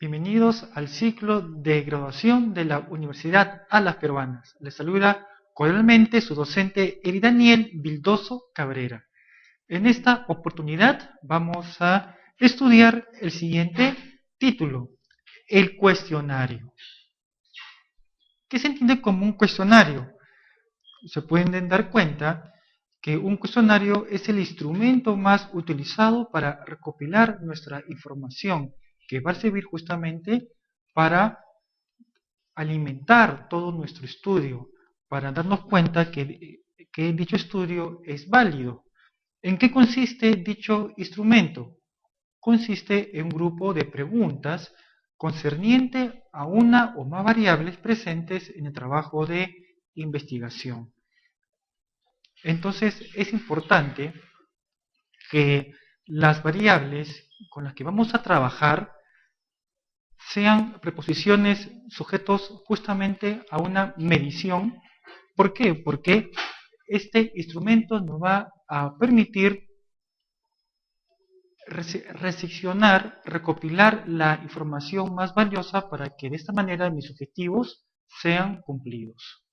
Bienvenidos al ciclo de graduación de la Universidad Alas Peruanas. Les saluda cordialmente su docente Daniel Vildoso Cabrera. En esta oportunidad vamos a estudiar el siguiente título, el cuestionario. ¿Qué se entiende como un cuestionario? Se pueden dar cuenta que un cuestionario es el instrumento más utilizado para recopilar nuestra información, que va a servir justamente para alimentar todo nuestro estudio, para darnos cuenta que dicho estudio es válido. ¿En qué consiste dicho instrumento? Consiste en un grupo de preguntas concerniente a una o más variables presentes en el trabajo de investigación. Entonces es importante que las variables con las que vamos a trabajar sean preposiciones sujetos justamente a una medición. ¿Por qué? Porque este instrumento nos va a permitir reseccionar, recopilar la información más valiosa para que de esta manera mis objetivos sean cumplidos.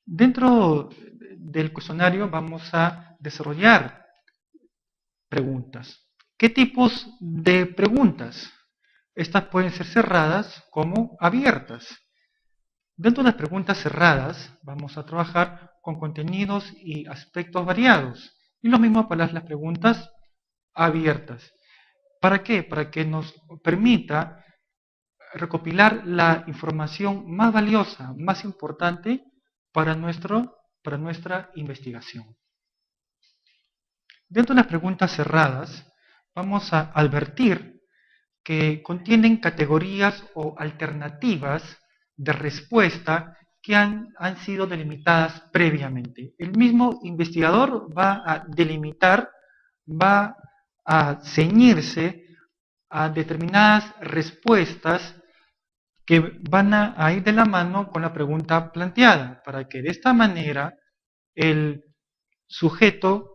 Dentro del cuestionario vamos a desarrollar preguntas. ¿Qué tipos de preguntas? Estas pueden ser cerradas como abiertas. Dentro de las preguntas cerradas vamos a trabajar con contenidos y aspectos variados. Y lo mismo para las preguntas abiertas. ¿Para qué? Para que nos permita recopilar la información más valiosa, más importante para nuestra investigación. Dentro de las preguntas cerradas vamos a advertir que contienen categorías o alternativas de respuesta que han sido delimitadas previamente. El mismo investigador va a delimitar, va a ceñirse a determinadas respuestas que van a ir de la mano con la pregunta planteada, para que de esta manera el sujeto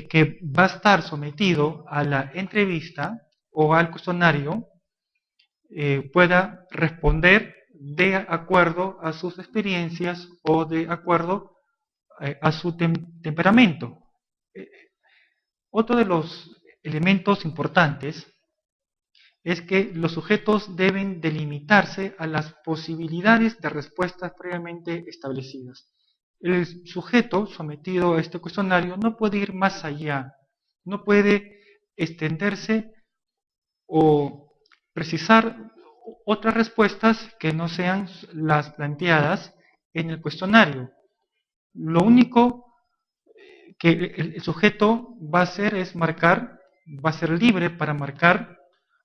que va a estar sometido a la entrevista o al cuestionario pueda responder de acuerdo a sus experiencias o de acuerdo a su temperamento. Otro de los elementos importantes es que los sujetos deben delimitarse a las posibilidades de respuestas previamente establecidas. El sujeto sometido a este cuestionario no puede ir más allá, no puede extenderse o precisar otras respuestas que no sean las planteadas en el cuestionario. Lo único que el sujeto va a hacer es marcar, va a ser libre para marcar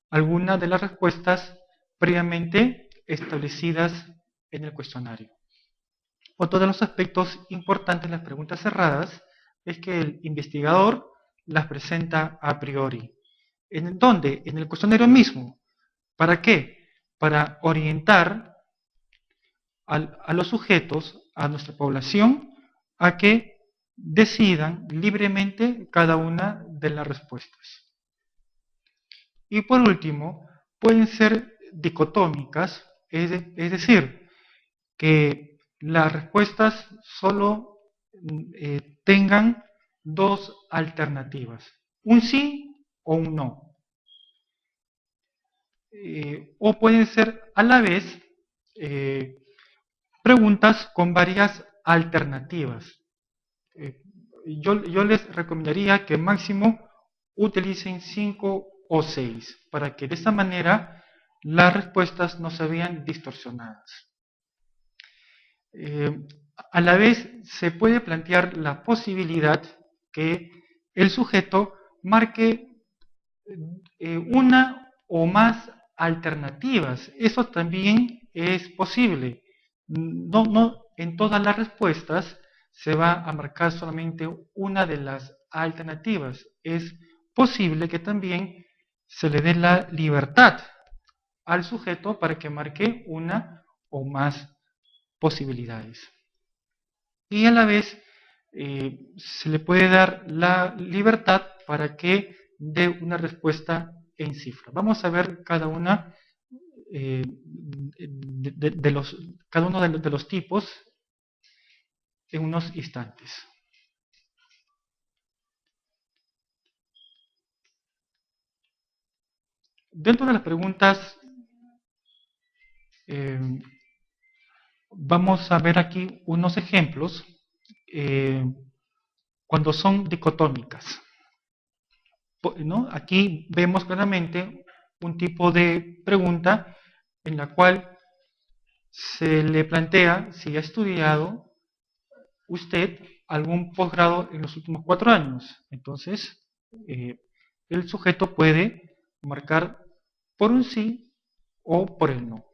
alguna de las respuestas previamente establecidas en el cuestionario. Otro de los aspectos importantes de las preguntas cerradas es que el investigador las presenta a priori. ¿En dónde? En el cuestionario mismo. ¿Para qué? Para orientar a los sujetos, a nuestra población, a que decidan libremente cada una de las respuestas. Y por último, pueden ser dicotómicas, es decir, que las respuestas solo tengan dos alternativas, un sí o un no. O pueden ser a la vez preguntas con varias alternativas. Yo les recomendaría que máximo utilicen 5 o 6 para que de esta manera las respuestas no se vean distorsionadas. A la vez se puede plantear la posibilidad que el sujeto marque una o más alternativas. Eso también es posible. No en todas las respuestas se va a marcar solamente una de las alternativas. Es posible que también se le dé la libertad al sujeto para que marque una o más posibilidades. Y a la vez se le puede dar la libertad para que dé una respuesta en cifra. Vamos a ver cada una cada uno de los tipos en unos instantes. Dentro de las preguntas, vamos a ver aquí unos ejemplos cuando son dicotómicas, ¿no? Aquí vemos claramente un tipo de pregunta en la cual se le plantea si ha estudiado usted algún posgrado en los últimos 4 años. Entonces, el sujeto puede marcar por un sí o por el no.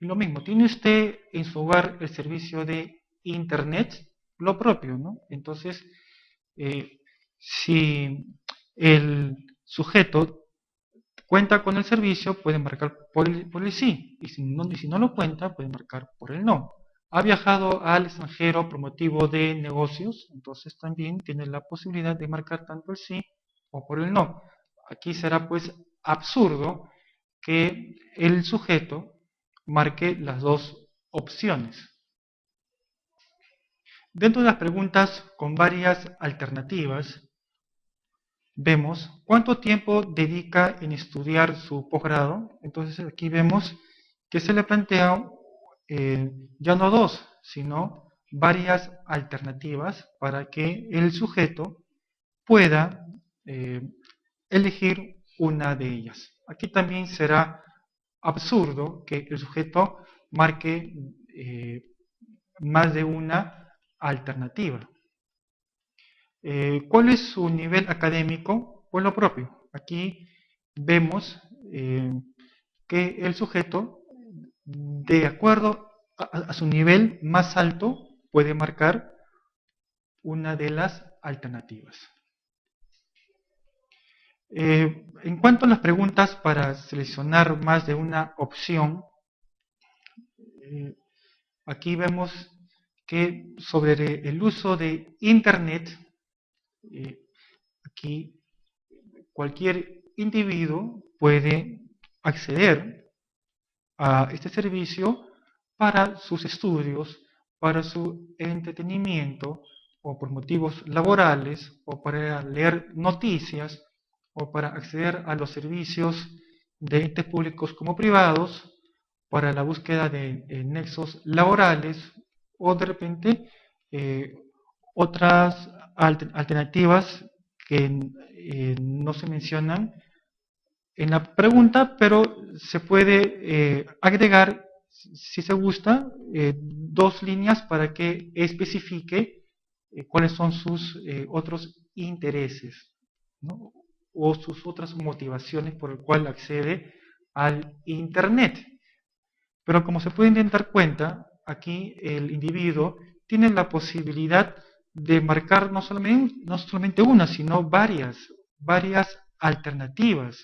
Lo mismo, ¿tiene usted en su hogar el servicio de Internet? Lo propio, ¿no? Entonces, si el sujeto cuenta con el servicio, puede marcar por el sí, y si no lo cuenta, puede marcar por el no. Ha viajado al extranjero por motivo de negocios, entonces también tiene la posibilidad de marcar tanto el sí o por el no. Aquí será pues absurdo que el sujeto marque las dos opciones. Dentro de las preguntas con varias alternativas, vemos cuánto tiempo dedica en estudiar su posgrado. Entonces aquí vemos que se le plantea ya no dos, sino varias alternativas para que el sujeto pueda elegir una de ellas. Aquí también será absurdo que el sujeto marque más de una alternativa. ¿Cuál es su nivel académico? Pues lo propio. Aquí vemos que el sujeto, de acuerdo a su nivel más alto, puede marcar una de las alternativas. En cuanto a las preguntas para seleccionar más de una opción, aquí vemos que sobre el uso de Internet, aquí cualquier individuo puede acceder a este servicio para sus estudios, para su entretenimiento, o por motivos laborales, o para leer noticias, o para acceder a los servicios de entes públicos como privados, para la búsqueda de nexos laborales, o de repente otras alternativas que no se mencionan en la pregunta, pero se puede agregar, si se gusta, dos líneas para que especifique cuáles son sus otros intereses, ¿no? O sus otras motivaciones por el cual accede al Internet. Pero como se pueden dar cuenta, aquí el individuo tiene la posibilidad de marcar no solamente una, sino varias alternativas,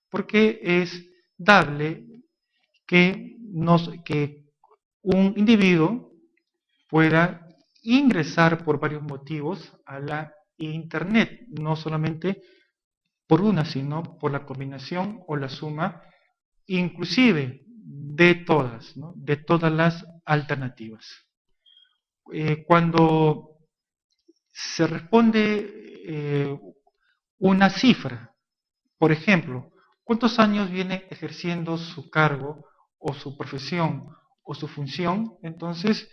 porque es dable que un individuo pueda ingresar por varios motivos a la Internet, no solamente por una, sino por la combinación o la suma, inclusive de todas, ¿no? De todas las alternativas. Cuando se responde una cifra, por ejemplo, ¿cuántos años viene ejerciendo su cargo o su profesión o su función? Entonces,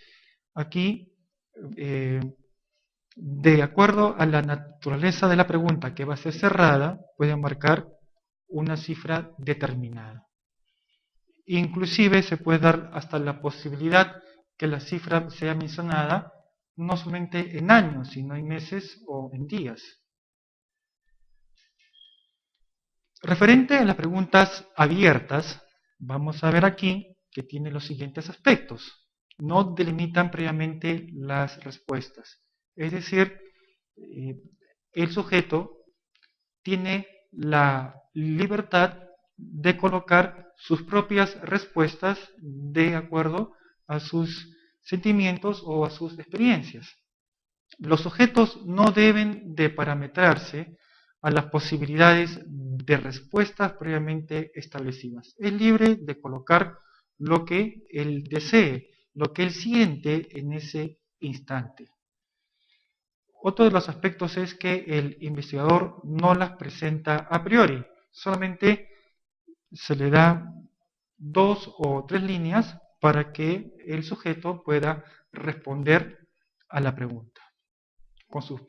aquí, de acuerdo a la naturaleza de la pregunta que va a ser cerrada, puede marcar una cifra determinada. Inclusive se puede dar hasta la posibilidad que la cifra sea mencionada no solamente en años, sino en meses o en días. Referente a las preguntas abiertas, vamos a ver aquí que tiene los siguientes aspectos. No delimitan previamente las respuestas. Es decir, el sujeto tiene la libertad de colocar sus propias respuestas de acuerdo a sus sentimientos o a sus experiencias. Los sujetos no deben de parametrarse a las posibilidades de respuestas previamente establecidas. Es libre de colocar lo que él desee, lo que él siente en ese instante. Otro de los aspectos es que el investigador no las presenta a priori, solamente se le da 2 o 3 líneas para que el sujeto pueda responder a la pregunta, con sus,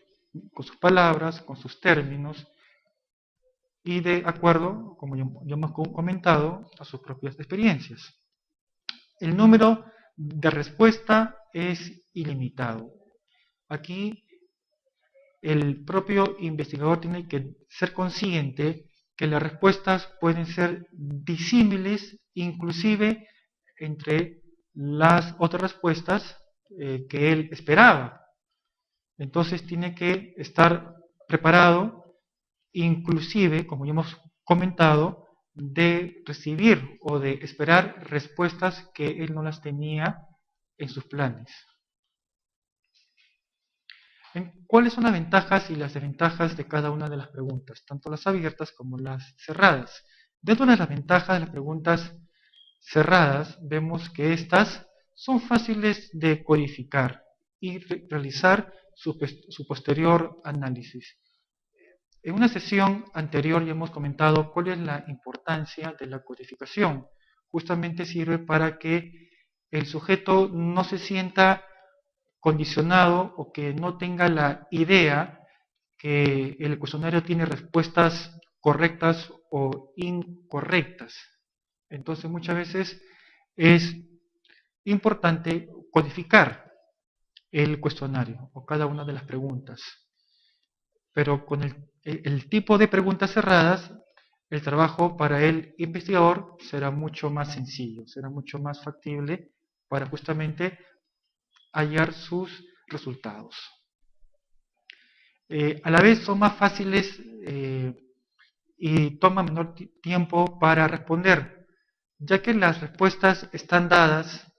con sus palabras, con sus términos, y de acuerdo, como ya hemos comentado, a sus propias experiencias. El número de respuesta es ilimitado. Aquí el propio investigador tiene que ser consciente que las respuestas pueden ser disímiles, inclusive entre las otras respuestas que él esperaba. Entonces tiene que estar preparado, inclusive, como ya hemos comentado, de recibir o de esperar respuestas que él no las tenía en sus planes. ¿Cuáles son las ventajas y las desventajas de cada una de las preguntas, tanto las abiertas como las cerradas? Dentro de las ventajas de las preguntas cerradas, vemos que estas son fáciles de codificar y realizar su posterior análisis. En una sesión anterior ya hemos comentado cuál es la importancia de la codificación. Justamente sirve para que el sujeto no se sienta condicionado o que no tenga la idea que el cuestionario tiene respuestas correctas o incorrectas. Entonces muchas veces es importante codificar el cuestionario o cada una de las preguntas. Pero con el tipo de preguntas cerradas, el trabajo para el investigador será mucho más sencillo, será mucho más factible para justamente hallar sus resultados. A la vez son más fáciles y toman menor tiempo para responder, ya que las respuestas están dadas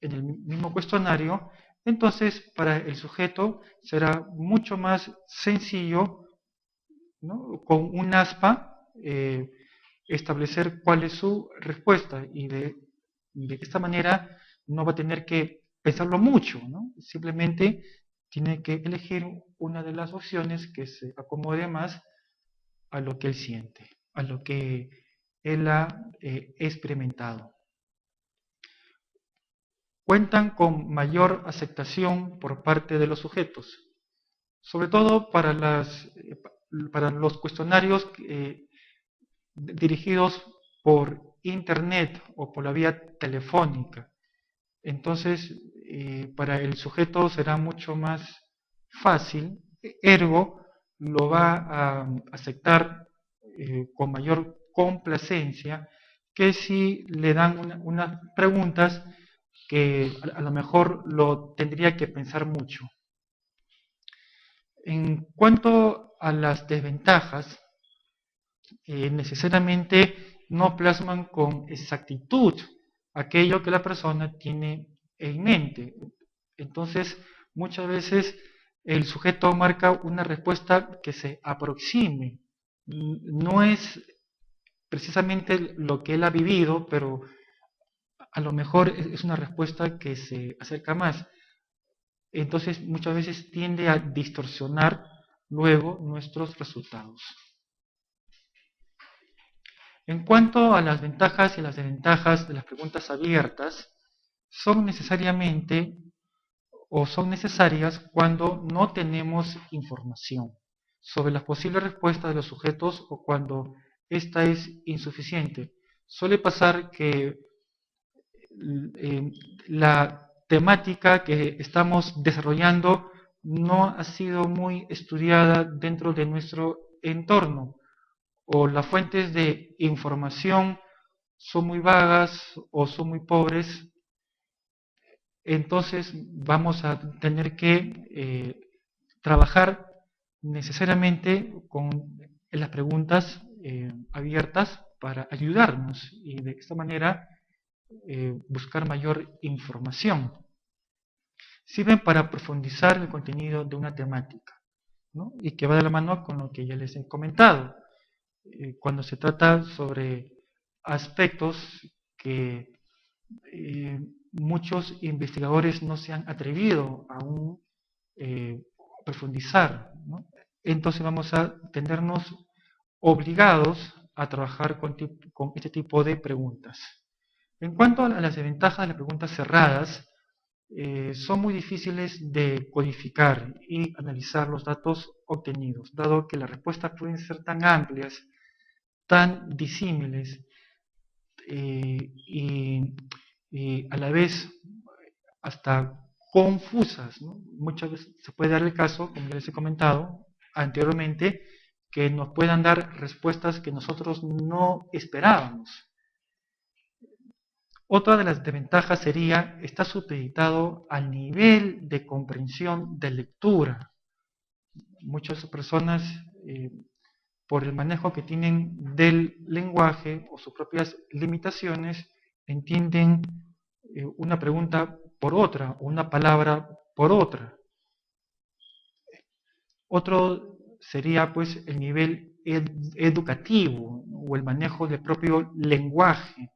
en el mismo cuestionario. Entonces para el sujeto será mucho más sencillo, ¿no?, con un aspa establecer cuál es su respuesta, y de esta manera no va a tener que pensarlo mucho, ¿no? Simplemente tiene que elegir una de las opciones que se acomode más a lo que él siente, a lo que él ha experimentado. Cuentan con mayor aceptación por parte de los sujetos, sobre todo para los cuestionarios dirigidos por internet o por la vía telefónica. Entonces, para el sujeto será mucho más fácil, ergo lo va a aceptar con mayor complacencia que si le dan unas preguntas que a lo mejor lo tendría que pensar mucho. En cuanto a las desventajas, necesariamente no plasman con exactitud aquello que la persona tiene en mente. Entonces, muchas veces el sujeto marca una respuesta que se aproxime. No es precisamente lo que él ha vivido, pero a lo mejor es una respuesta que se acerca más. Entonces, muchas veces tiende a distorsionar luego nuestros resultados. En cuanto a las ventajas y las desventajas de las preguntas abiertas, son necesariamente o son necesarias cuando no tenemos información sobre las posibles respuestas de los sujetos o cuando esta es insuficiente. Suele pasar que la temática que estamos desarrollando no ha sido muy estudiada dentro de nuestro entorno, o las fuentes de información son muy vagas o son muy pobres. Entonces vamos a tener que trabajar necesariamente con las preguntas abiertas para ayudarnos y de esta manera buscar mayor información. Sirven para profundizar el contenido de una temática. ¿no? Y que va de la mano con lo que ya les he comentado. Cuando se trata sobre aspectos que muchos investigadores no se han atrevido aún profundizar, ¿no? Entonces vamos a tenernos obligados a trabajar con este tipo de preguntas. En cuanto a las desventajas de las preguntas cerradas, son muy difíciles de codificar y analizar los datos obtenidos, dado que las respuestas pueden ser tan amplias, tan disímiles y a la vez hasta confusas, ¿no? Muchas veces se puede dar el caso, como ya les he comentado anteriormente, que nos puedan dar respuestas que nosotros no esperábamos. Otra de las desventajas sería estar supeditado al nivel de comprensión de lectura. Muchas personas, por el manejo que tienen del lenguaje o sus propias limitaciones, entienden una pregunta por otra o una palabra por otra. Otro sería pues el nivel educativo, ¿no? O el manejo del propio lenguaje,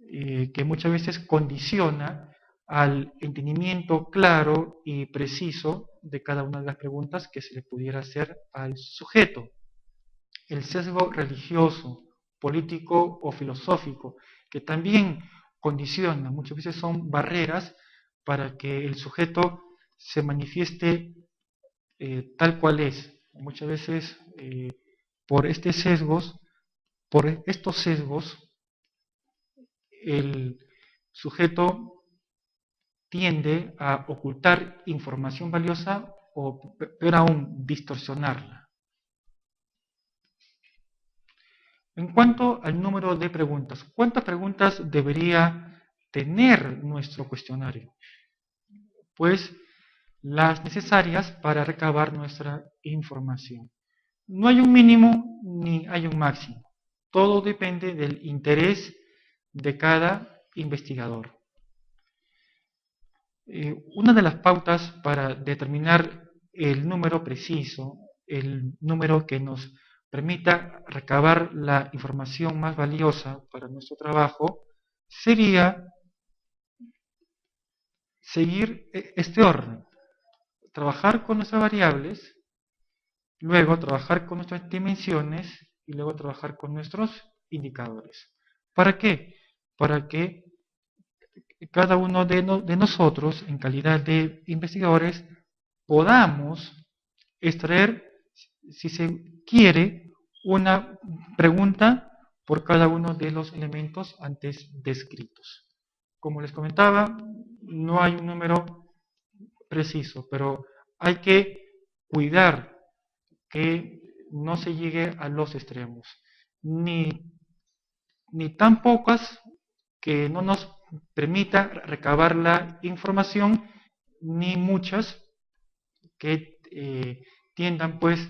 que muchas veces condiciona al entendimiento claro y preciso de cada una de las preguntas que se le pudiera hacer al sujeto. El sesgo religioso, político o filosófico, que también condiciona, muchas veces son barreras para que el sujeto se manifieste tal cual es. Muchas veces por por estos sesgos, el sujeto tiende a ocultar información valiosa o, peor aún, distorsionarla. En cuanto al número de preguntas, ¿cuántas preguntas debería tener nuestro cuestionario? Pues las necesarias para recabar nuestra información. No hay un mínimo ni hay un máximo. Todo depende del interés de cada investigador. Una de las pautas para determinar el número preciso, el número que nos permita recabar la información más valiosa para nuestro trabajo, sería seguir este orden. Trabajar con nuestras variables, luego trabajar con nuestras dimensiones y luego trabajar con nuestros indicadores. ¿Para qué? Para que cada uno de nosotros, en calidad de investigadores, podamos extraer, si se quiere, una pregunta por cada uno de los elementos antes descritos. Como les comentaba, no hay un número preciso, pero hay que cuidar que no se llegue a los extremos, ni tan pocas que no nos permita recabar la información, ni muchas que tiendan pues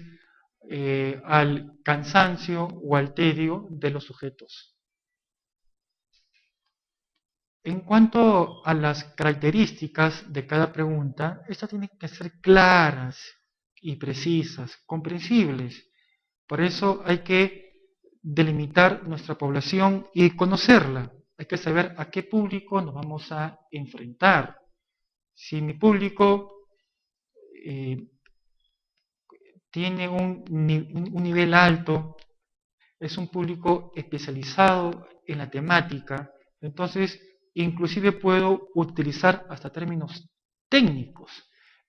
al cansancio o al tedio de los sujetos. En cuanto a las características de cada pregunta, estas tienen que ser claras y precisas, comprensibles. Por eso hay que delimitar nuestra población y conocerla. Hay que saber a qué público nos vamos a enfrentar. Si mi público tiene un nivel alto, es un público especializado en la temática, entonces inclusive puedo utilizar hasta términos técnicos.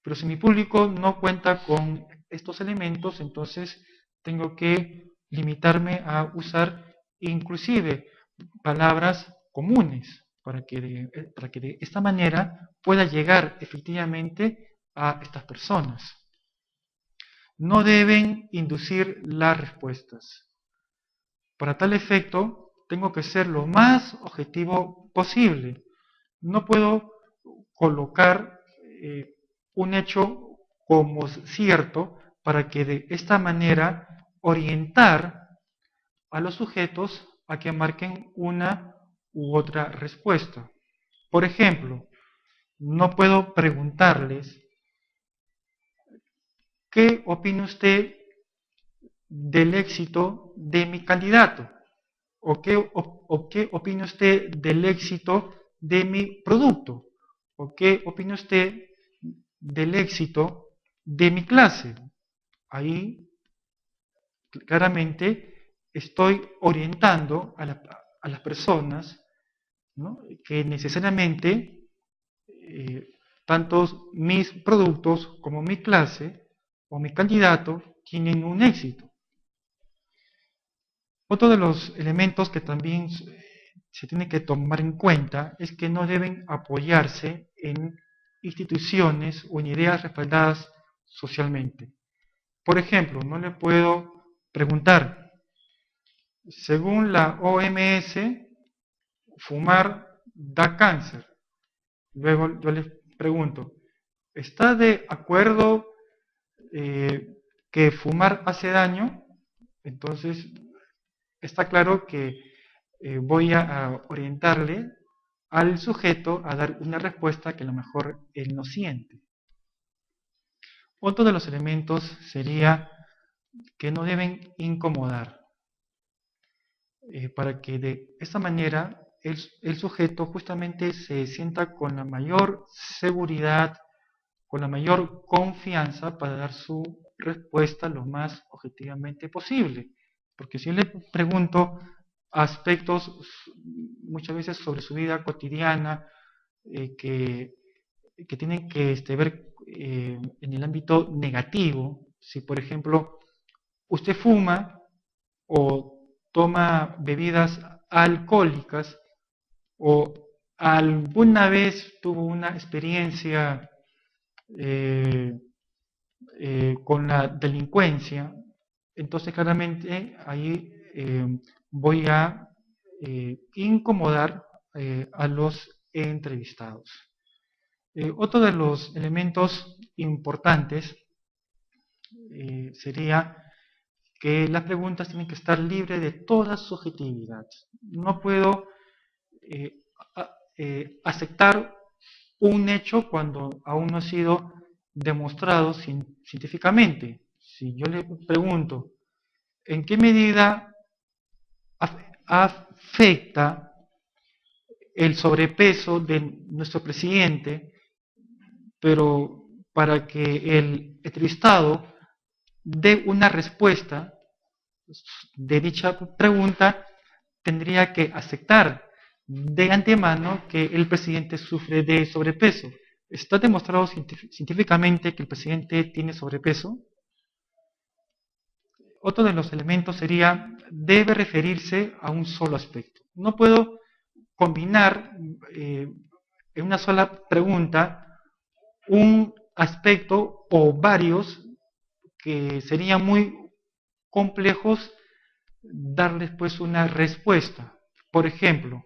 Pero si mi público no cuenta con estos elementos, entonces tengo que limitarme a usar inclusive palabras comunes para que de esta manera pueda llegar efectivamente a estas personas. No deben inducir las respuestas. Para tal efecto, tengo que ser lo más objetivo posible. No puedo colocar un hecho como cierto para que de esta manera orientar a los sujetos a que marquen una u otra respuesta. Por ejemplo, no puedo preguntarles ¿qué opina usted del éxito de mi candidato? ¿O qué opina usted del éxito de mi producto? ¿O qué opina usted del éxito de mi clase? Ahí claramente estoy orientando a las personas, ¿no?, que necesariamente tanto mis productos como mi clase o mi candidato tienen un éxito. Otro de los elementos que también se tiene que tomar en cuenta es que no deben apoyarse en instituciones o en ideas respaldadas socialmente. Por ejemplo, no le puedo preguntar, según la OMS, fumar da cáncer. Luego yo les pregunto, ¿está de acuerdo que fumar hace daño? Entonces, está claro que voy a orientarle al sujeto a dar una respuesta que a lo mejor él no siente. Otro de los elementos sería que no deben incomodar, para que de esta manera el sujeto justamente se sienta con la mayor seguridad, con la mayor confianza para dar su respuesta lo más objetivamente posible. Porque si yo le pregunto aspectos muchas veces sobre su vida cotidiana, que tienen que ver en el ámbito negativo, si por ejemplo usted fuma o toma bebidas alcohólicas o alguna vez tuvo una experiencia con la delincuencia, entonces claramente ahí voy a incomodar a los entrevistados. Otro de los elementos importantes sería que las preguntas tienen que estar libres de toda subjetividad. No puedo aceptar un hecho cuando aún no ha sido demostrado científicamente. Si yo le pregunto, ¿en qué medida afecta el sobrepeso de nuestro presidente? Pero para que el entrevistado dé una respuesta de dicha pregunta, tendría que aceptar de antemano que el presidente sufre de sobrepeso. ¿Está demostrado científicamente que el presidente tiene sobrepeso? Otro de los elementos sería, debe referirse a un solo aspecto. No puedo combinar en una sola pregunta un aspecto o varios que serían muy complejos darles pues una respuesta. Por ejemplo,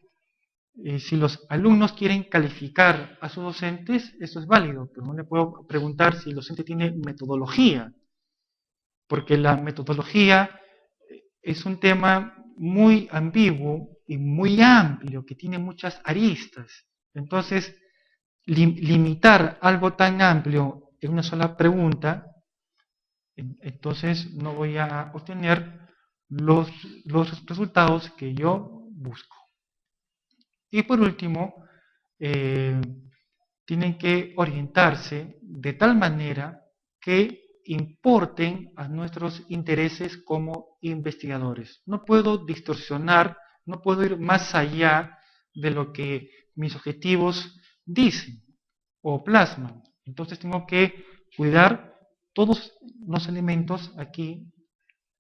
si los alumnos quieren calificar a sus docentes, eso es válido, pero no le puedo preguntar si el docente tiene metodología, porque la metodología es un tema muy ambiguo y muy amplio, que tiene muchas aristas. Entonces, limitar algo tan amplio en una sola pregunta, entonces no voy a obtener los resultados que yo busco. Y por último, tienen que orientarse de tal manera que importen a nuestros intereses como investigadores. No puedo distorsionar, no puedo ir más allá de lo que mis objetivos dicen o plasman. Entonces tengo que cuidar todos los elementos aquí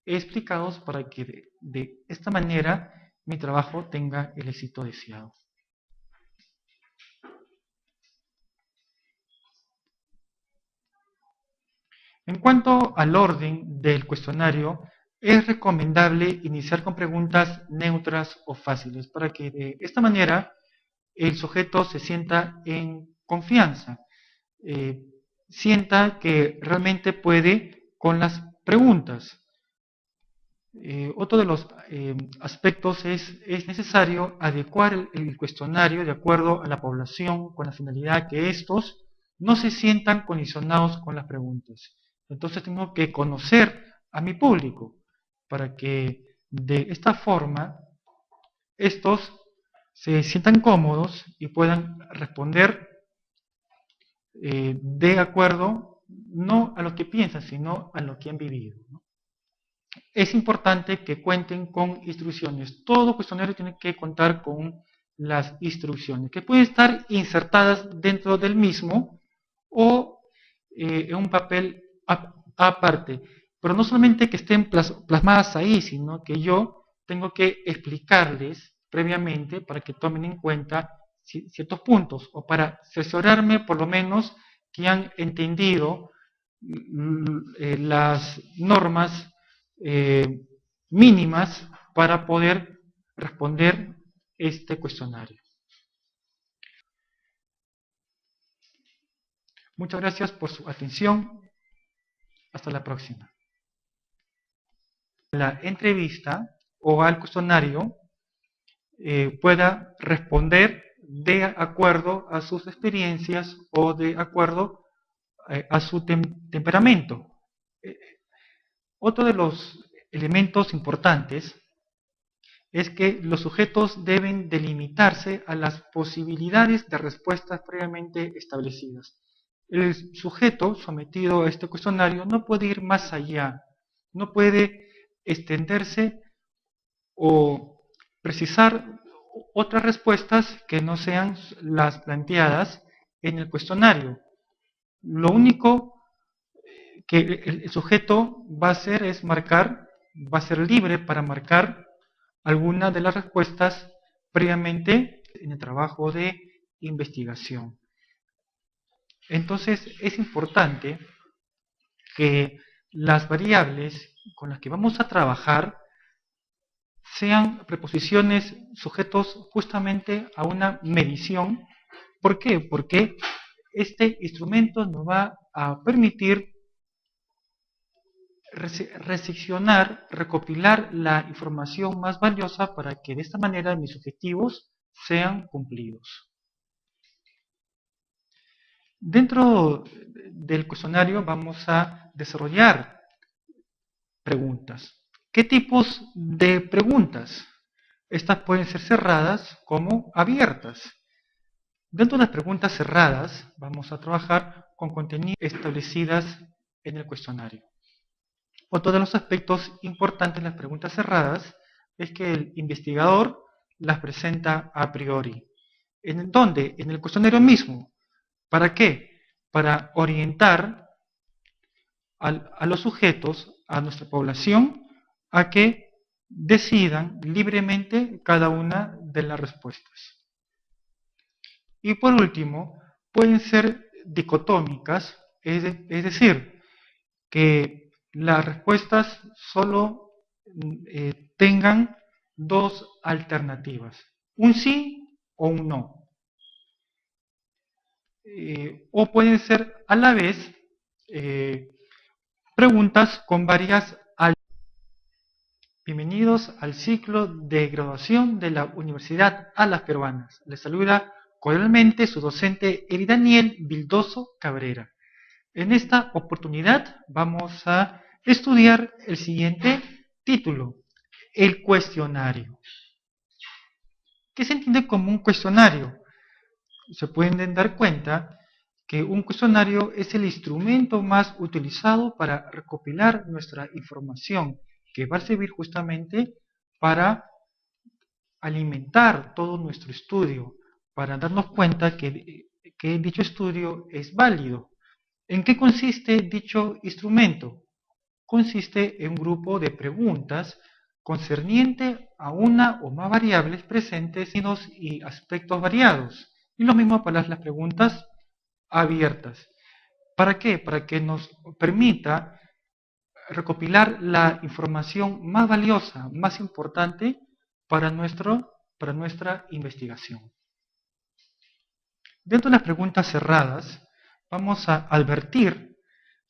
explicados para que de esta manera mi trabajo tenga el éxito deseado. En cuanto al orden del cuestionario, es recomendable iniciar con preguntas neutras o fáciles para que de esta manera el sujeto se sienta en confianza, sienta que realmente puede con las preguntas. Otro de los aspectos es necesario adecuar el cuestionario de acuerdo a la población con la finalidad que estos no se sientan condicionados con las preguntas. Entonces tengo que conocer a mi público para que de esta forma estos se sientan cómodos y puedan responder de acuerdo no a lo que piensan, sino a lo que han vivido, ¿no? Es importante que cuenten con instrucciones. Todo cuestionario tiene que contar con las instrucciones, que pueden estar insertadas dentro del mismo o en un papel aparte. Pero no solamente que estén plasmadas ahí, sino que yo tengo que explicarles previamente para que tomen en cuenta ciertos puntos o para asesorarme por lo menos que han entendido las normas eh, mínimas para poder responder este cuestionario. Muchas gracias por su atención. Hasta la próxima. La entrevista o al cuestionario pueda responder de acuerdo a sus experiencias o de acuerdo a su temperamento. Otro de los elementos importantes es que los sujetos deben delimitarse a las posibilidades de respuestas previamente establecidas. El sujeto sometido a este cuestionario no puede ir más allá, no puede extenderse o precisar otras respuestas que no sean las planteadas en el cuestionario. Lo único que el sujeto va a hacer es marcar, va a ser libre para marcar alguna de las respuestas previamente en el trabajo de investigación. Entonces es importante que las variables con las que vamos a trabajar sean preposiciones sujetos justamente a una medición. ¿Por qué? Porque este instrumento nos va a permitir reseccionar, recopilar la información más valiosa para que de esta manera mis objetivos sean cumplidos. Dentro del cuestionario vamos a desarrollar preguntas. ¿Qué tipos de preguntas? Estas pueden ser cerradas como abiertas. Dentro de las preguntas cerradas vamos a trabajar con contenidos establecidas en el cuestionario. Otro de los aspectos importantes de las preguntas cerradas es que el investigador las presenta a priori. ¿En dónde? En el cuestionario mismo. ¿Para qué? Para orientar a los sujetos, a nuestra población, a que decidan libremente cada una de las respuestas. Y por último, pueden ser dicotómicas, es decir, que las respuestas solo tengan dos alternativas, un sí o un no. O pueden ser a la vez preguntas con varias alternativas. Bienvenidos al ciclo de graduación de la Universidad Alas Peruanas. Les saluda cordialmente su docente Eri Daniel Vildoso Cabrera. En esta oportunidad vamos a estudiar el siguiente título, el cuestionario. ¿Qué se entiende como un cuestionario? Se pueden dar cuenta que un cuestionario es el instrumento más utilizado para recopilar nuestra información, que va a servir justamente para alimentar todo nuestro estudio, para darnos cuenta que dicho estudio es válido. ¿En qué consiste dicho instrumento? Consiste en un grupo de preguntas concerniente a una o más variables presentes y aspectos variados. Y lo mismo para las preguntas abiertas. ¿Para qué? Para que nos permita recopilar la información más valiosa, más importante para nuestra investigación. Dentro de las preguntas cerradas, vamos a advertir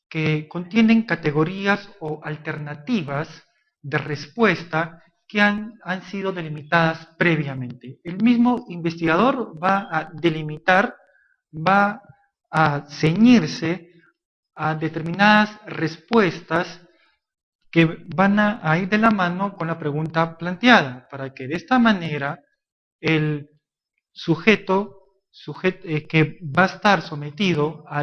que contienen categorías o alternativas de respuesta que han sido delimitadas previamente. El mismo investigador va a delimitar, va a ceñirse a determinadas respuestas que van a ir de la mano con la pregunta planteada, para que de esta manera el sujeto, que va a estar sometido a